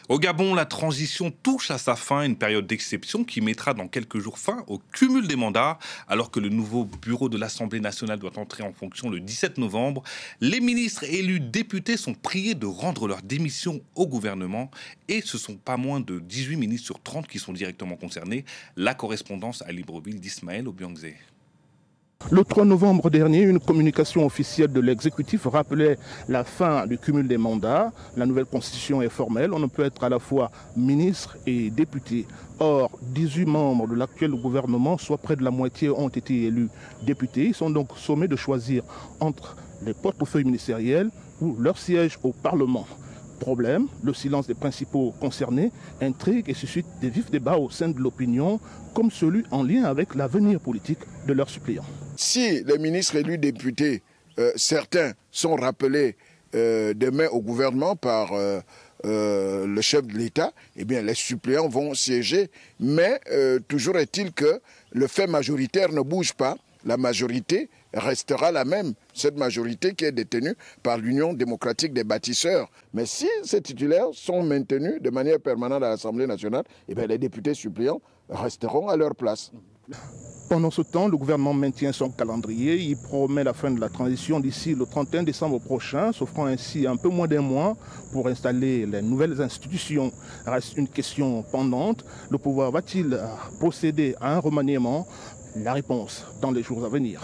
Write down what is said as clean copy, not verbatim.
Au Gabon, la transition touche à sa fin, une période d'exception qui mettra dans quelques jours fin au cumul des mandats. Alors que le nouveau bureau de l'Assemblée nationale doit entrer en fonction le 17 novembre, les ministres élus députés sont priés de rendre leur démission au gouvernement. Et ce ne sont pas moins de 18 ministres sur 30 qui sont directement concernés. La correspondance à Libreville d'Ismaël Obiangzé. Le 3 novembre dernier, une communication officielle de l'exécutif rappelait la fin du cumul des mandats. La nouvelle constitution est formelle. On ne peut être à la fois ministre et député. Or, 18 membres de l'actuel gouvernement, soit près de la moitié, ont été élus députés. Ils sont donc sommés de choisir entre les portefeuilles ministériels ou leur siège au Parlement. Problème, le silence des principaux concernés intrigue et suscite des vifs débats au sein de l'opinion, comme celui en lien avec l'avenir politique de leurs suppléants. Si les ministres élus députés, certains sont rappelés demain au gouvernement par le chef de l'État, eh bien les suppléants vont siéger. Mais toujours est-il que le fait majoritaire ne bouge pas. La majorité restera la même, cette majorité qui est détenue par l'Union démocratique des bâtisseurs. Mais si ces titulaires sont maintenus de manière permanente à l'Assemblée nationale, eh bien les députés suppléants resteront à leur place. Pendant ce temps, le gouvernement maintient son calendrier. Il promet la fin de la transition d'ici le 31 décembre prochain, s'offrant ainsi un peu moins d'un mois pour installer les nouvelles institutions. Reste une question pendante. Le pouvoir va-t-il procéder à un remaniement? La réponse dans les jours à venir.